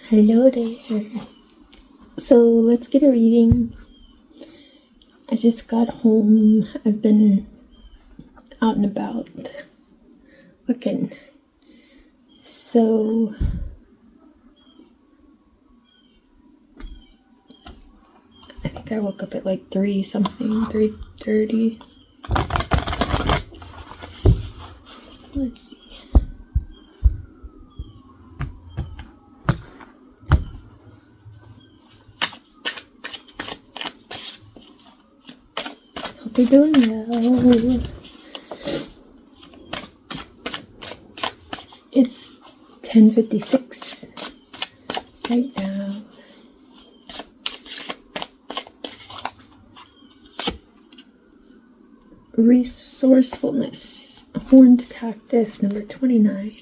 Hello there. So let's get a reading. I just got home. I've been out and about looking. So I think I woke up at like 3:30. Let's see. Hope you're doing well. It's 10:56 right now. Resourcefulness. Horned cactus number 29.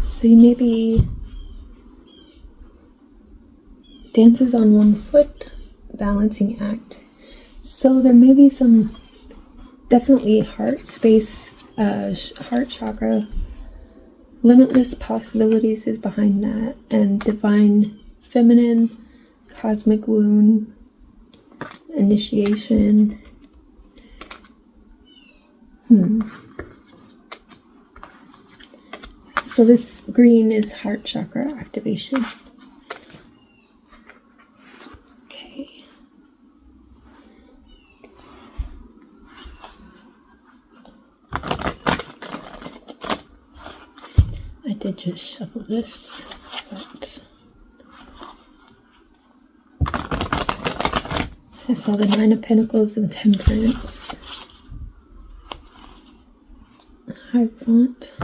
So you maybe dances on one foot, balancing act. So there may be some definitely heart space, heart chakra. Limitless possibilities is behind that, and divine feminine, cosmic womb, initiation. So this green is heart chakra activation. Okay. I did just shuffle this, but I saw the Nine of Pentacles and Temperance. Hierophant.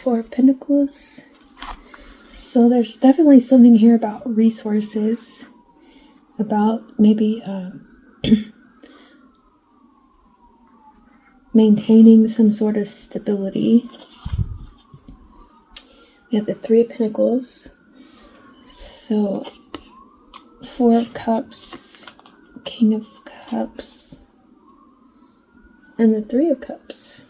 Four of Pentacles. So there's definitely something here about resources, about maybe maintaining some sort of stability. We have the Three of Pentacles. So Four of Cups, King of Cups, and the Three of Cups.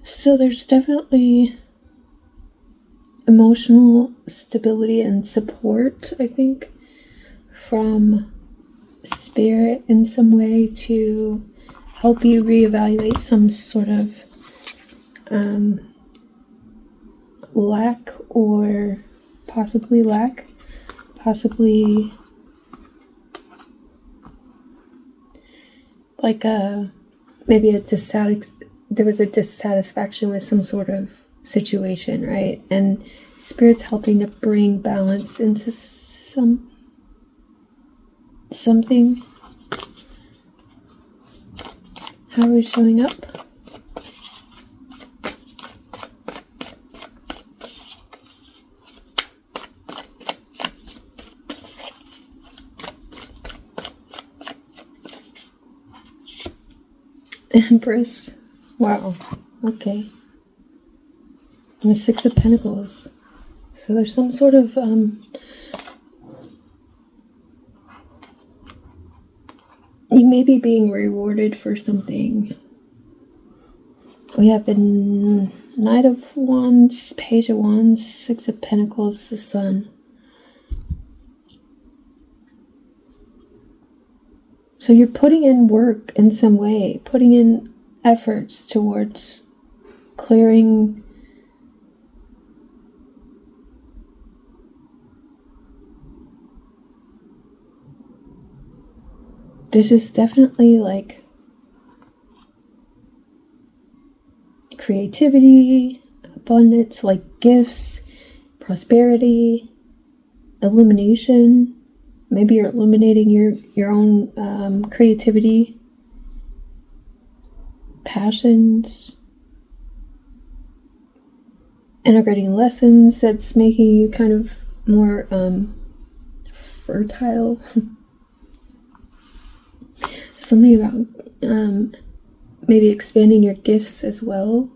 So there's definitely emotional stability and support, I think, from spirit in some way to help you reevaluate some sort of lack or possibly like there was a dissatisfaction with some sort of situation, right? And spirit's helping to bring balance into something. How are we showing up? Empress. Wow. Okay. And the Six of Pentacles. So there's some sort of you may be being rewarded for something. We have the Knight of Wands, Page of Wands, Six of Pentacles, the Sun. So you're putting in work in some way, putting in efforts towards clearing this is definitely like creativity, abundance, like gifts, prosperity, illumination. Maybe you're illuminating your own creativity, passions, integrating lessons that's making you kind of more fertile. Something about maybe expanding your gifts as well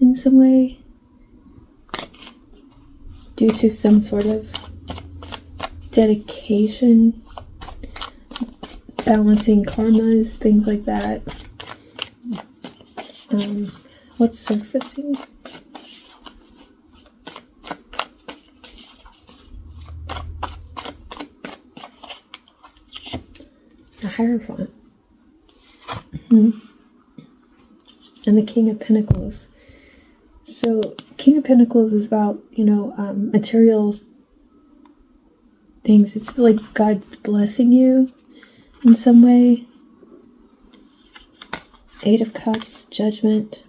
in some way due to some sort of dedication, balancing karmas, things like that. What's surfacing? The Hierophant. And the King of Pentacles. So King of Pentacles is about, material things. It's like God blessing you in some way. Eight of Cups, Judgment,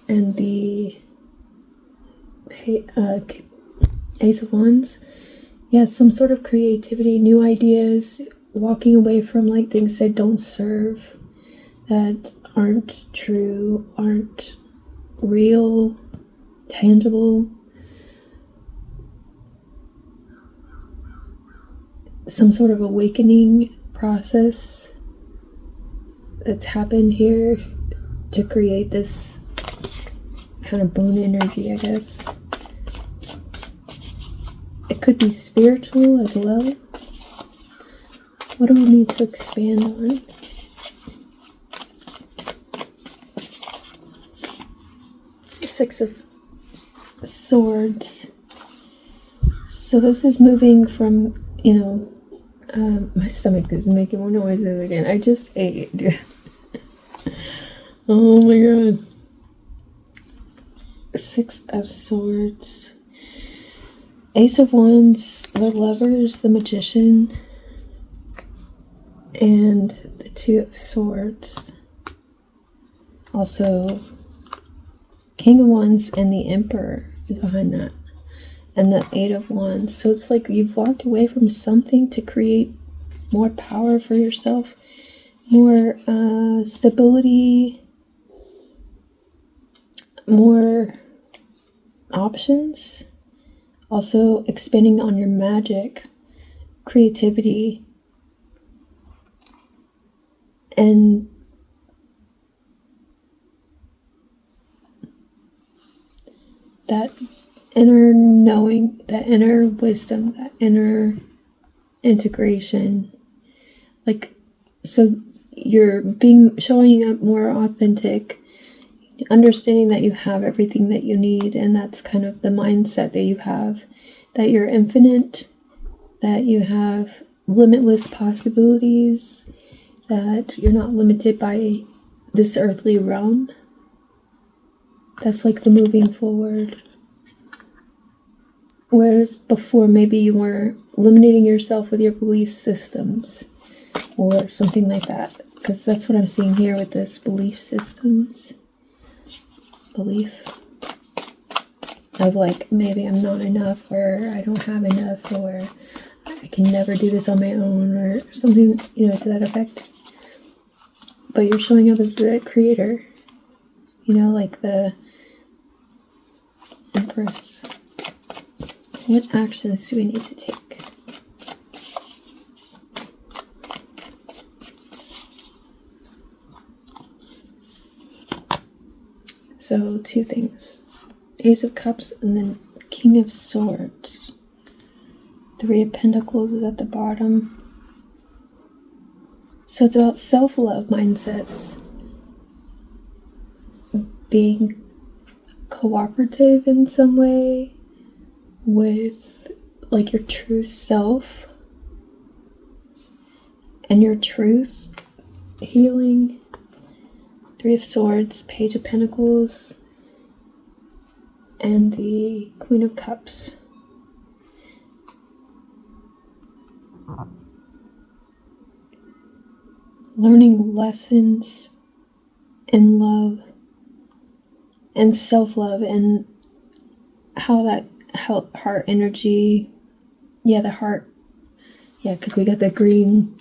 and the Ace of Wands. Yeah, some sort of creativity, new ideas, walking away from like things that don't serve, that aren't true, aren't real, tangible. Some sort of awakening process that's happened here to create this kind of boon energy, I guess. It could be spiritual as well. What do we need to expand on? Six of Swords. So this is moving from, my stomach is making more noises again. I just ate. Oh my god. Six of Swords. Ace of Wands, the Lovers, the Magician, and the Two of Swords. Also, King of Wands and the Emperor is behind that. And the Eight of Wands. So it's like you've walked away from something to create more power for yourself, more stability, more options. Also expanding on your magic, creativity, and that inner knowing, that inner wisdom, that inner integration. Like, so you're showing up more authentic, understanding that you have everything that you need, and that's kind of the mindset that you have, that you're infinite, that you have limitless possibilities, that you're not limited by this earthly realm. That's like the moving forward. Whereas before, maybe you were limiting yourself with your belief systems or something like that. Because that's what I'm seeing here with this belief systems. Belief of like, maybe I'm not enough, or I don't have enough, or I can never do this on my own, or something, to that effect. But you're showing up as the creator, like the Empress. What actions do we need to take? So, two things. Ace of Cups and then King of Swords. Three of Pentacles is at the bottom. So it's about self-love mindsets. Being cooperative in some way with like your true self and your truth. Healing. Three of Swords, Page of Pentacles, and the Queen of Cups. learning lessons in love and self-love, and how that heart energy, the heart, because we got the green,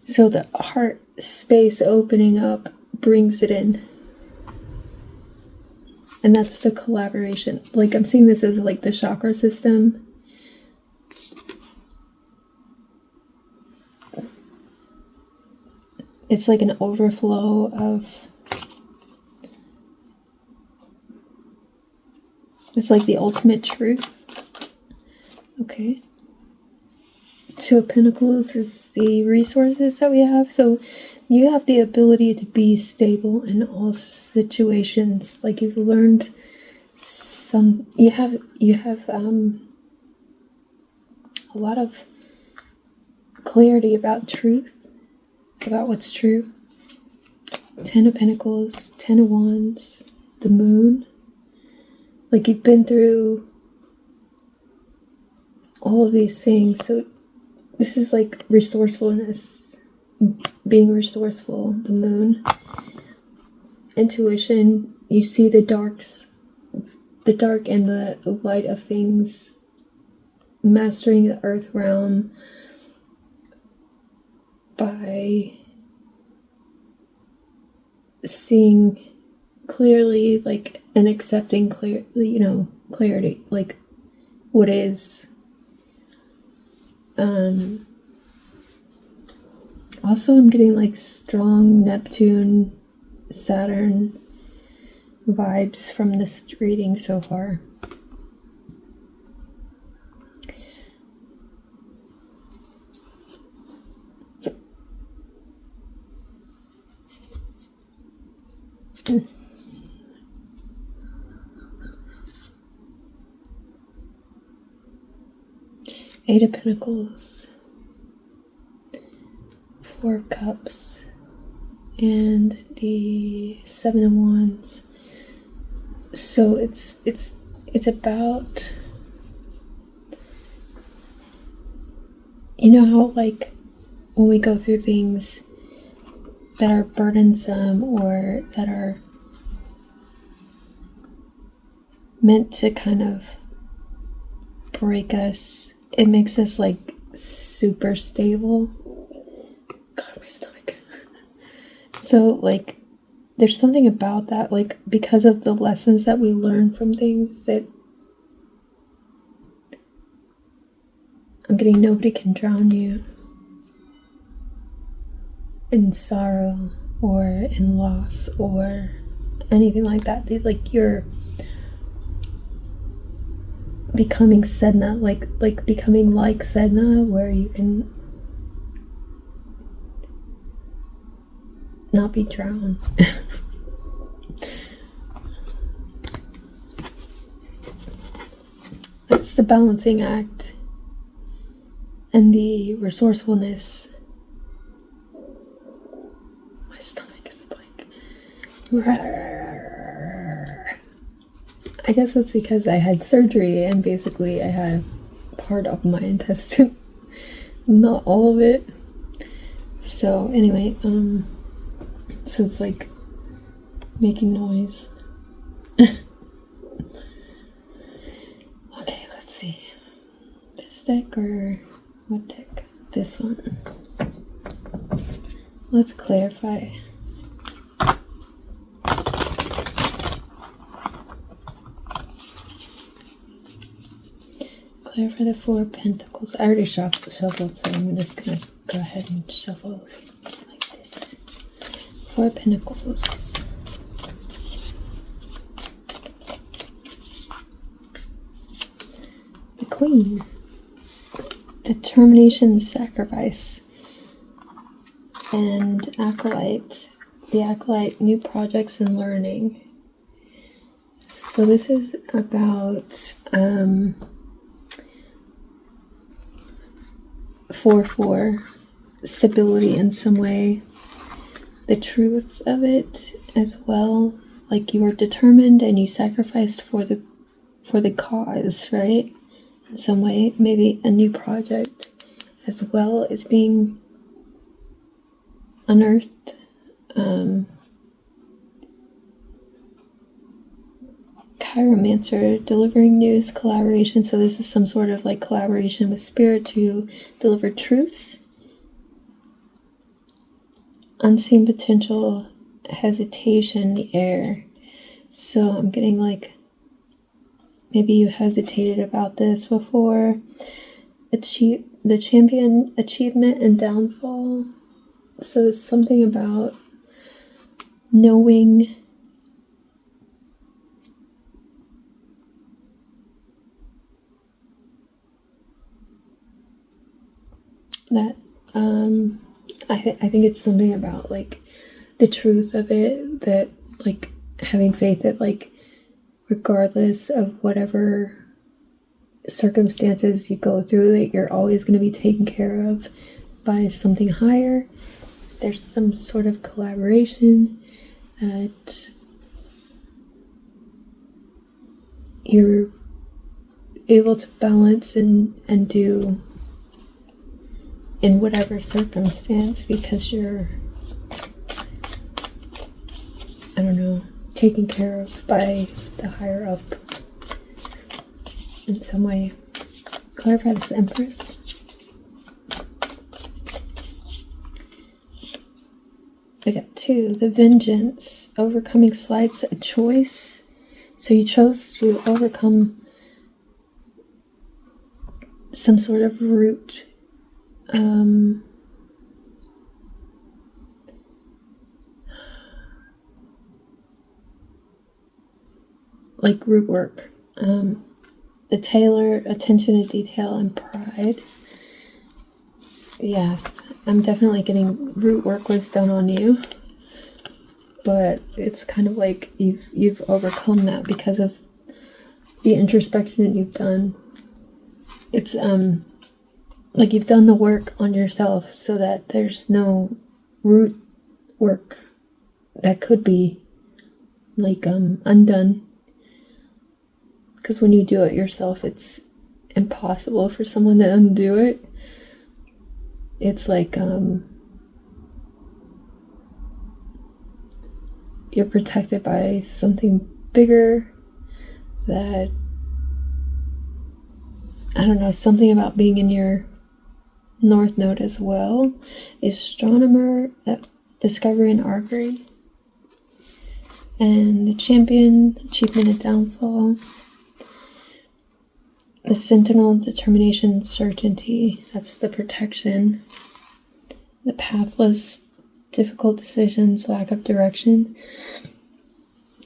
so the heart space opening up brings it in. And that's the collaboration. Like, I'm seeing this as like the chakra system. It's like an overflow of, it's like the ultimate truth. Okay. Two of Pentacles is the resources that we have. So you have the ability to be stable in all situations. Like, you've learned you have a lot of clarity about truth, about what's true. 10 of Pentacles, 10 of Wands, the Moon. Like, you've been through all of these things. So this is like resourcefulness, being resourceful, the Moon. Intuition, you see the dark and the light of things, mastering the earth realm by seeing clearly, like, and accepting clarity, like what is. Also, I'm getting like strong Neptune, Saturn vibes from this reading so far. Eight of Pentacles, Four of Cups, and the Seven of Wands. So it's about, you know how, like, when we go through things that are burdensome or that are meant to kind of break us, it makes us like super stable. God, my stomach. So, like, there's something about that, like, because of the lessons that we learn from things, that I'm getting, nobody can drown you in sorrow or in loss or anything like that. Like, you're becoming Sedna, like becoming like Sedna, where you can not be drowned. That's the balancing act and the resourcefulness. My stomach is like, I guess that's because I had surgery and basically I have part of my intestine, not all of it. So anyway, so it's like making noise. Okay, let's see. This deck or what deck? This one. Let's clarify. Clarify the Four of Pentacles. I already shuffled, so I'm just gonna go ahead and shuffle like this. Four of Pentacles. The Queen. Determination, sacrifice. And Acolyte. The Acolyte, new projects and learning. So this is about 4-4, stability in some way, the truths of it as well. Like, you were determined and you sacrificed for the cause, right? In some way, maybe a new project, as well as being unearthed. Chiromancer, delivering news, collaboration. So this is some sort of like collaboration with spirit to deliver truths. Unseen potential, hesitation, the air. So I'm getting like, maybe you hesitated about this before. The champion, achievement and downfall. So it's something about knowing that I think it's something about like the truth of it, that like having faith that like regardless of whatever circumstances you go through, that you're always going to be taken care of by something higher. There's some sort of collaboration that you're able to balance and do in whatever circumstance, because you're, I don't know, taken care of by the higher up in some way. Clarify this, Empress. I got 2, the vengeance, overcoming slights, a choice. So you chose to overcome some sort of root. Like root work. The tailor, attention to detail, and pride. Yeah, I'm definitely getting root work was done on you, but it's kind of like you've overcome that because of the introspection you've done. It's like you've done the work on yourself so that there's no root work that could be like undone. Because when you do it yourself, it's impossible for someone to undo it. It's like you're protected by something bigger that, I don't know, something about being in your North Node as well. The astronomer, discovery and archery. And the champion, achievement and downfall. The sentinel, determination and certainty. That's the protection. The pathless, difficult decisions, lack of direction.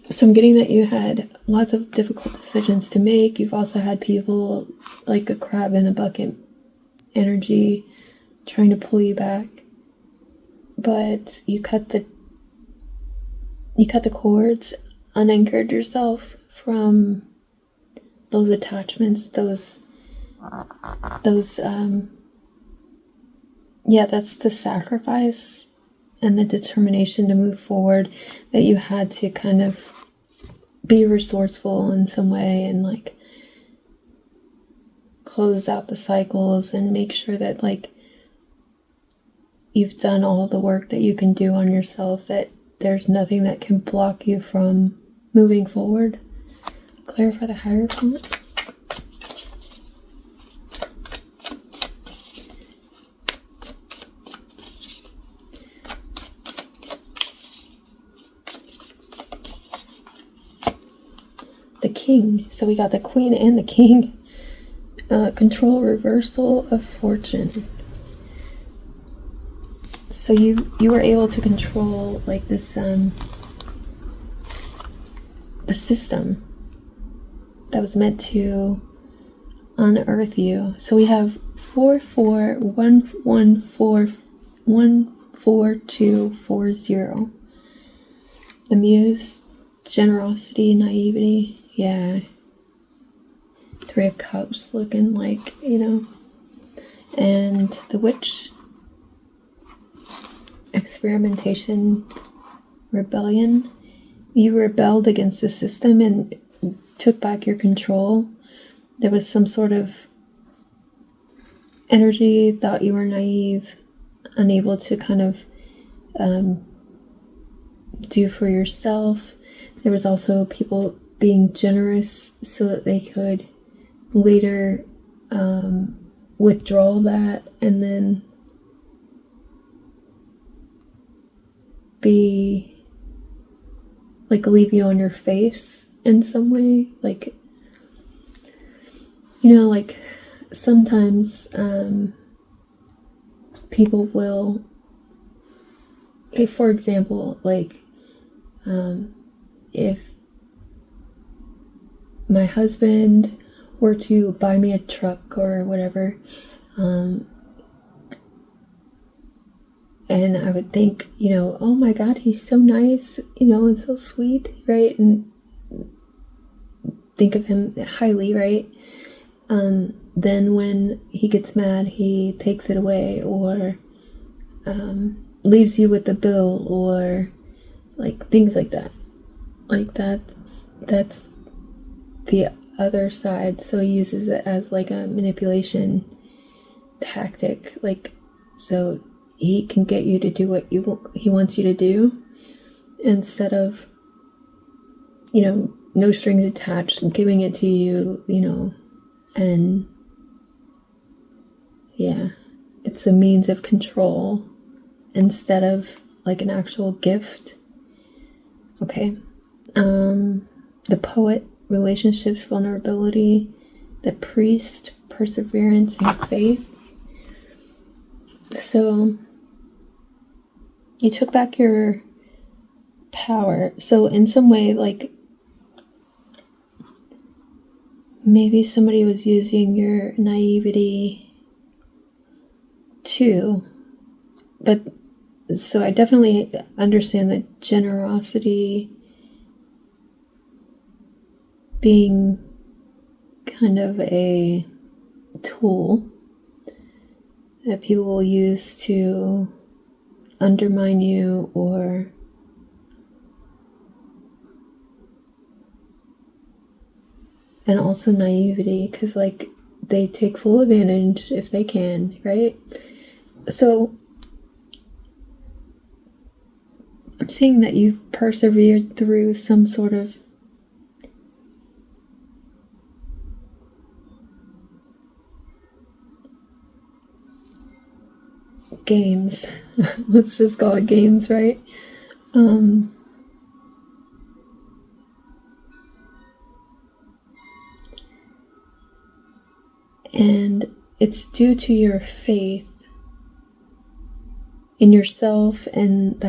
So I'm getting that you had lots of difficult decisions to make. You've also had people like a crab in a bucket energy trying to pull you back. But you cut the cords, unanchored yourself from those attachments, that's the sacrifice and the determination to move forward, that you had to kind of be resourceful in some way and like close out the cycles and make sure that like you've done all the work that you can do on yourself, that there's nothing that can block you from moving forward. Clarify the Hierophant. The King. So we got the Queen and the King. Control, reversal of fortune. So you were able to control like this the system that was meant to unearth you. So we have 4411414240. The Muse, generosity, naivety. Yeah. 3 of Cups looking like, you know. And the Witch, experimentation, rebellion. You rebelled against the system and took back your control. There was some sort of energy, thought you were naive, unable to kind of do for yourself. There was also people being generous so that they could later withdraw that and then be like leave you on your face in some way. Like, you know, like sometimes people will, if for example, like if my husband were to buy me a truck or whatever, and I would think, you know, oh my God, he's so nice, you know, and so sweet, right? And think of him highly, right? Then when he gets mad, he takes it away or leaves you with the bill or like things like that. Like that's the other side. So he uses it as like a manipulation tactic, like so he can get you to do what he wants you to do instead of, you know, no strings attached, giving it to you, you know, and yeah, it's a means of control instead of like an actual gift. Okay. The poet, relationships, vulnerability. The priest, perseverance and faith. So you took back your power. So in some way, like maybe somebody was using your naivety too. But so I definitely understand that generosity being kind of a tool that people will use to undermine you or and also naivety, because like they take full advantage if they can, right? So I'm seeing that you've persevered through some sort of games. Let's just call it games, right? And it's due to your faith in yourself and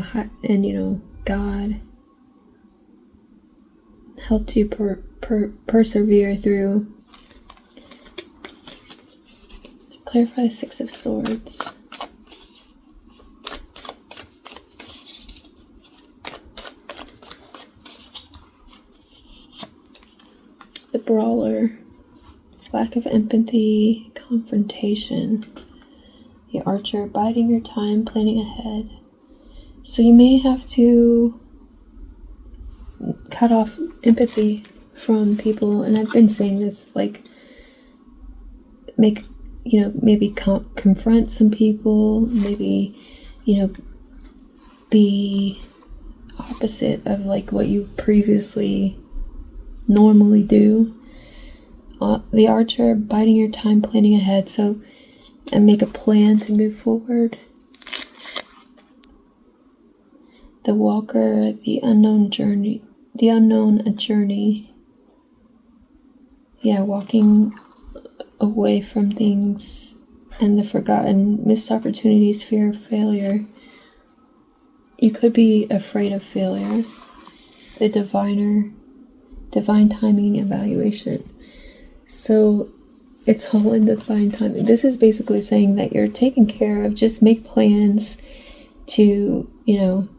and you know, God helped you persevere through. Clarify 6 of Swords. The Brawler. Lack of empathy, confrontation. The Archer, biding your time, planning ahead. So you may have to cut off empathy from people, and I've been saying this, like, make, you know, maybe confront some people, maybe, you know, be opposite of like what you previously normally do. The Archer, biding your time, planning ahead, so and make a plan to move forward. The Walker, the unknown journey. Yeah, walking away from things and the forgotten, missed opportunities, fear of failure. You could be afraid of failure. The Diviner, divine timing, evaluation. So it's all in divine timing. This is basically saying that you're taken care of. Just make plans to, you know,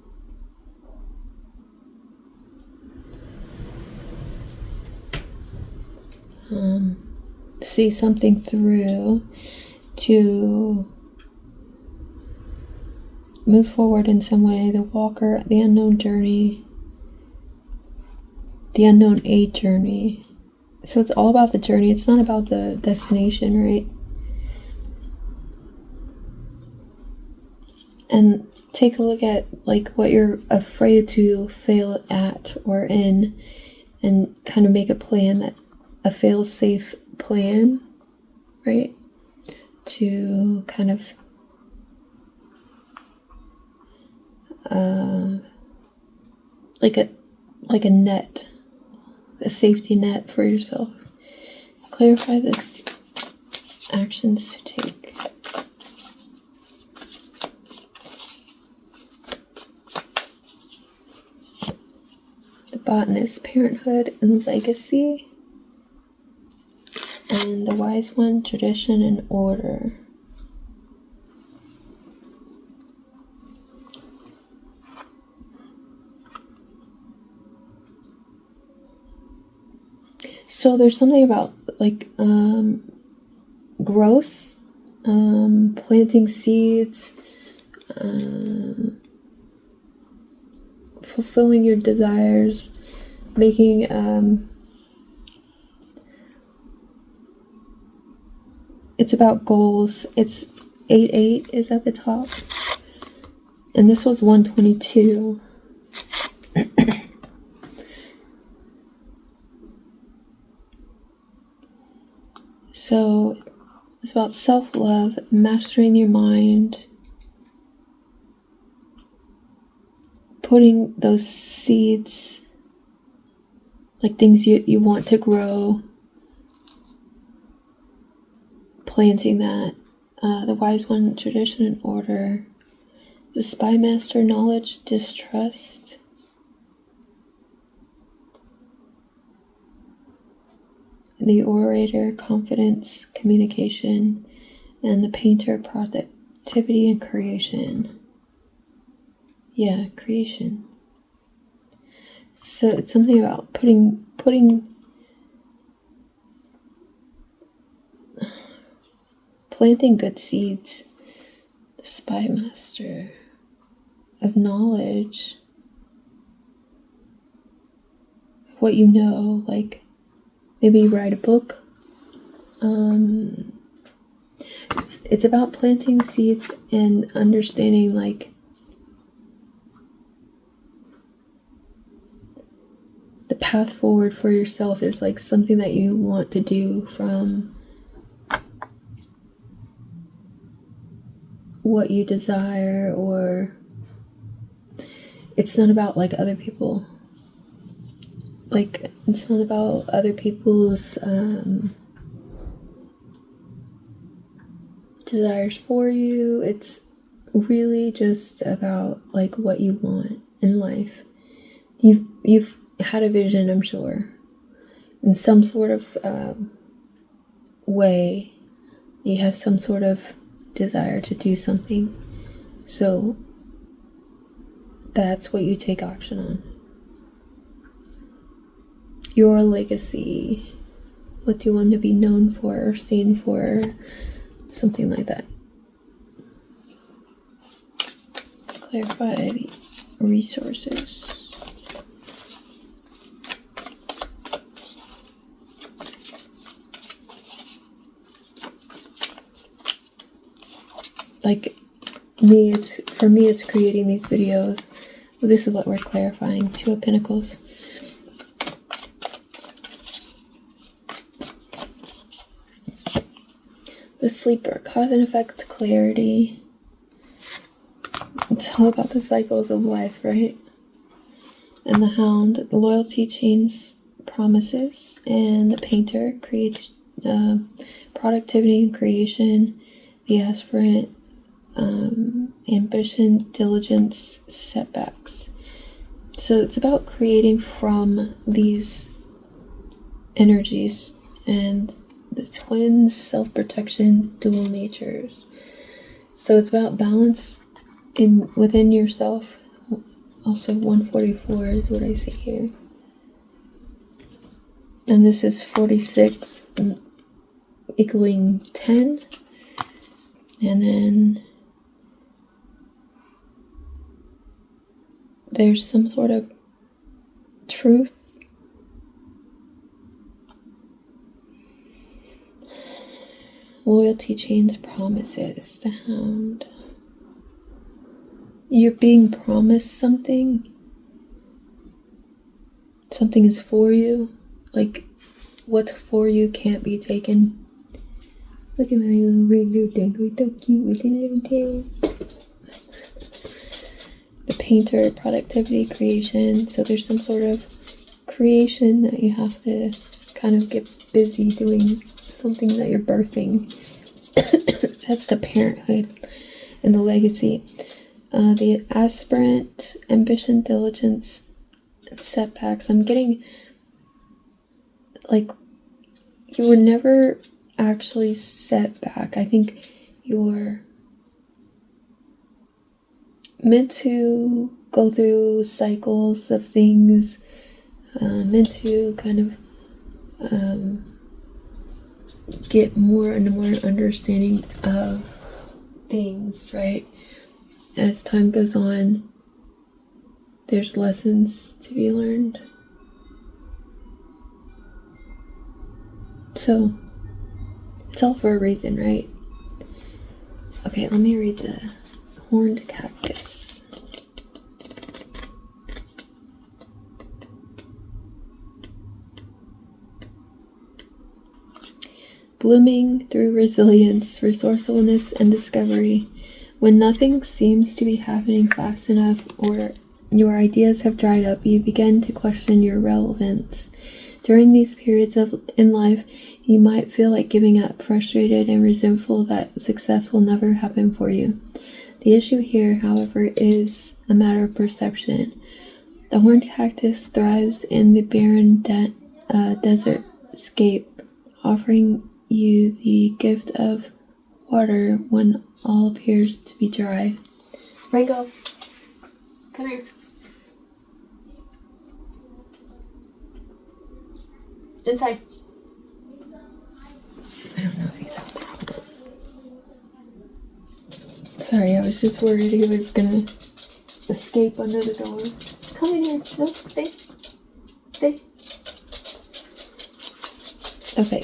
see something through, to move forward in some way. The Walker, the unknown journey, the unknown aid journey. So it's all about the journey. It's not about the destination, right? and take a look at like what you're afraid to fail at or in, and kind of make a plan, that a fail-safe plan, right? To kind of like a net, a safety net for yourself. Clarify this actions to take. The botanist, parenthood and legacy. And the wise one, tradition and order. So there's something about like growth, planting seeds, fulfilling your desires, making it's about goals. It's 8-8 is at the top, and this was 122. So it's about self-love, mastering your mind, putting those seeds, like things you want to grow, planting that. The wise one, tradition and order. The spy master, knowledge, distrust. The orator, confidence, communication. And the painter, productivity and creation. Yeah, creation. So it's something about putting planting good seeds. The spy master of knowledge, what you know, like maybe write a book. It's about planting seeds and understanding like the path forward for yourself is like something that you want to do from what you desire, or it's not about like other people. Like it's not about other people's desires for you. It's really just about like what you want in life. You've had a vision, I'm sure, in some sort of way. You have some sort of desire to do something, so that's what you take action on. Your legacy, what do you want to be known for or seen for, something like that. Clarify the resources. Like for me it's creating these videos. Well, this is what we're clarifying. Two of Pentacles. The sleeper, cause and effect, clarity. It's all about the cycles of life, right? And the hound, loyalty, chains, promises. And the painter creates productivity and creation. The aspirant, ambition, diligence, setbacks. So it's about creating from these energies, and the twins, self-protection, dual natures. So it's about balance within yourself. Also 144 is what I see here. And this is 46 equaling 10. And then there's some sort of truth. Loyalty, chains, promises, the hound. you're being promised something. Something is for you. Like, what's for you can't be taken. Look at my little regular dog, so cute with a little tail. The painter, productivity, creation. So there's some sort of creation that you have to kind of get busy doing, something that you're birthing. That's the parenthood and the legacy. The aspirant, ambition, diligence, and setbacks. I'm getting like you were never actually set back. I think you're meant to go through cycles of things, meant to kind of get more and more understanding of things, right? As time goes on, there's lessons to be learned. So, it's all for a reason, right? Okay, let me read the horned cactus. Blooming through resilience, resourcefulness, and discovery. When nothing seems to be happening fast enough or your ideas have dried up, you begin to question your relevance. During these periods in life, you might feel like giving up, frustrated and resentful that success will never happen for you. The issue here, however, is a matter of perception. The horned cactus thrives in the barren desert scape, offering you the gift of water when all appears to be dry. Rango, come here. Inside. I don't know if he's out there. Sorry, I was just worried he was gonna escape under the door. Come in here. No, stay. Stay. Okay.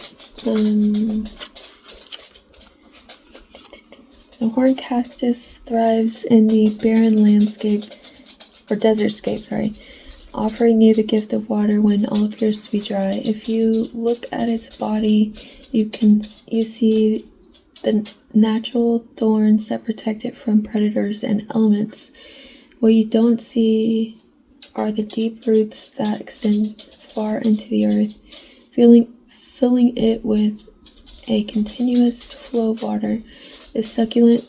The horned cactus thrives in the barren landscape, or desert scape, offering you the gift of water when all appears to be dry. If you look at its body, you see the natural thorns that protect it from predators and elements. What you don't see are the deep roots that extend far into the earth, filling it with a continuous flow of water. This succulent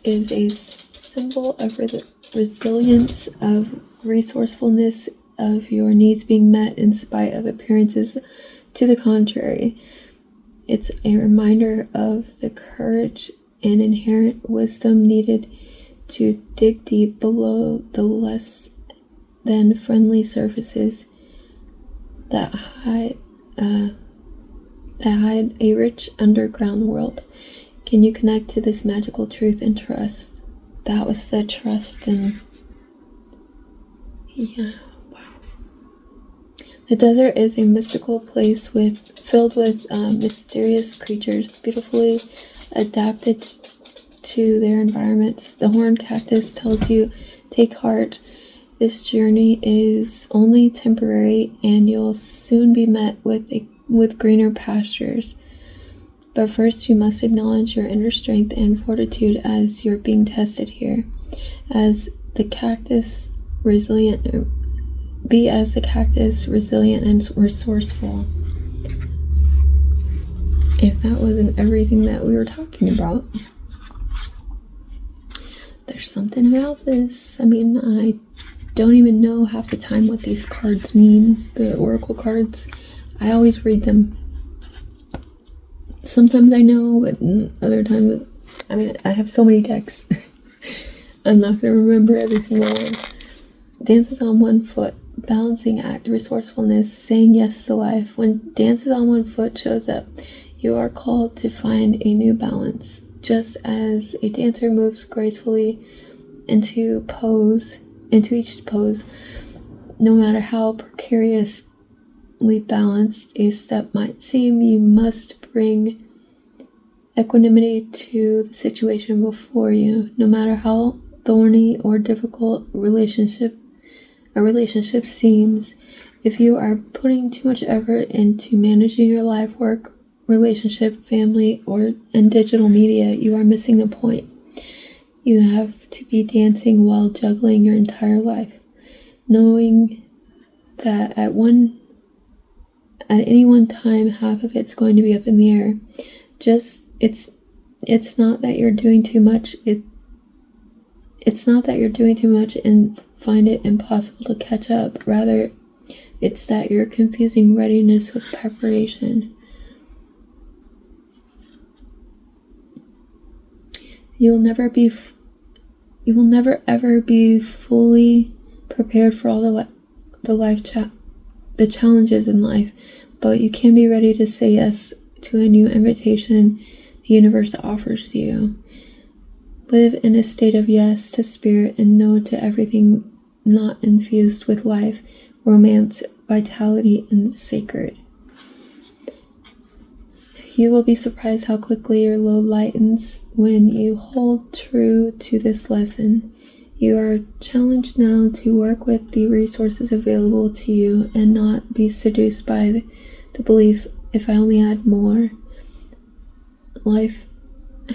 is a symbol of resilience, of resourcefulness, of your needs being met in spite of appearances to the contrary. It's a reminder of the courage and inherent wisdom needed to dig deep below the less than friendly surfaces that hide a rich underground world. Can you connect to this magical truth and trust? That was the trust, and yeah, wow. The desert is a mystical place filled with mysterious creatures, beautifully adapted to their environments. The horned cactus tells you, take heart. This journey is only temporary, and you'll soon be met with greener pastures. But first, you must acknowledge your inner strength and fortitude as you're being tested here. Be as the cactus, resilient and resourceful. If that wasn't everything that we were talking about. There's something about this. I mean, I don't even know half the time what these cards mean, the oracle cards. I always read them. Sometimes I know, but other times, I mean, I have so many decks. I'm not going to remember every single one. Dances on one foot, balancing act, resourcefulness, saying yes to life. When dances on one foot shows up, you are called to find a new balance. Just as a dancer moves gracefully into each pose, no matter how precariously balanced a step might seem, you must bring equanimity to the situation before you. No matter how thorny or difficult a relationship seems, if you are putting too much effort into managing your life, work, relationship, family, and digital media, you are missing the point. You have to be dancing while juggling your entire life, knowing that at any one time, half of it's going to be up in the air. It's not that you're doing too much. It's not that you're doing too much and find it impossible to catch up. Rather, it's that you're confusing readiness with preparation. You will never ever be fully prepared for all the challenges in life, but you can be ready to say yes to a new invitation the universe offers you. Live in a state of yes to spirit and no to everything not infused with life, romance, vitality, and the sacred. You will be surprised how quickly your load lightens when you hold true to this lesson. You are challenged now to work with the resources available to you and not be seduced by the belief, if I only had more. Life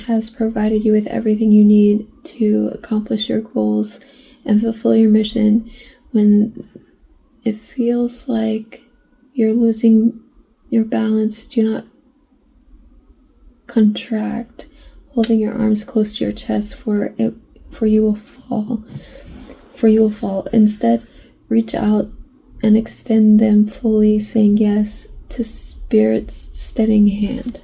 has provided you with everything you need to accomplish your goals and fulfill your mission. When it feels like you're losing your balance, do not contract, holding your arms close to your chest, for you will fall. Instead, reach out and extend them fully, saying yes to Spirit's steadying hand.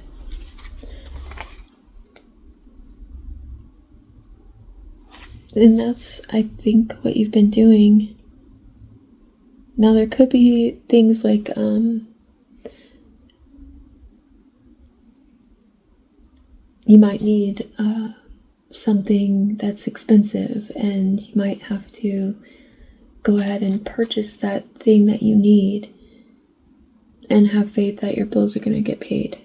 And that's, I think, what you've been doing. Now, there could be things like, you might need something that's expensive, and you might have to go ahead and purchase that thing that you need and have faith that your bills are going to get paid.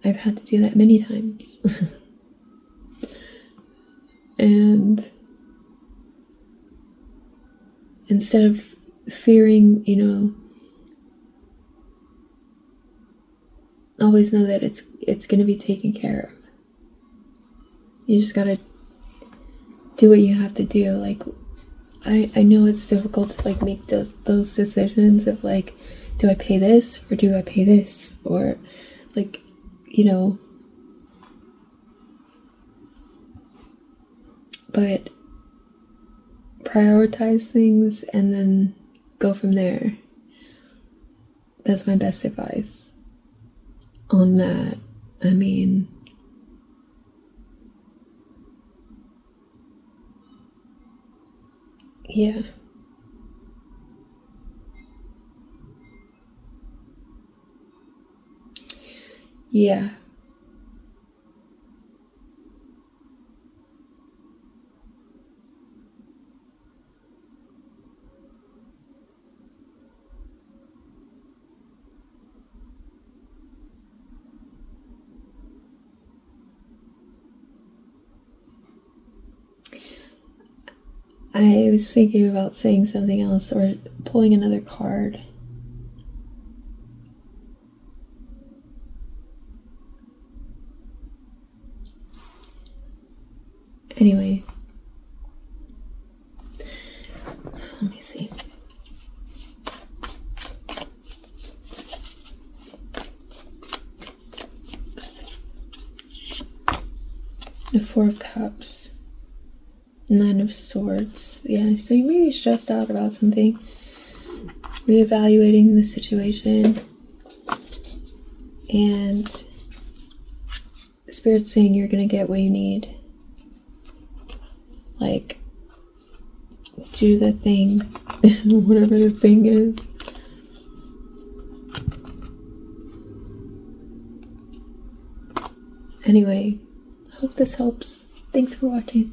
I've had to do that many times. And instead of fearing, always know that it's going to be taken care of. You just got to do what you have to do. Like, I know it's difficult to make those decisions of do I pay this or do I pay this, or but prioritize things and then go from there. That's my best advice on that. I mean, yeah. Yeah. I was thinking about saying something else or pulling another card. Anyway, let me see. The Four of Cups. Nine of Swords. Yeah, so you may be stressed out about something. Reevaluating the situation. And Spirit's saying you're going to get what you need. Do the thing. Whatever the thing is. Anyway, I hope this helps. Thanks for watching.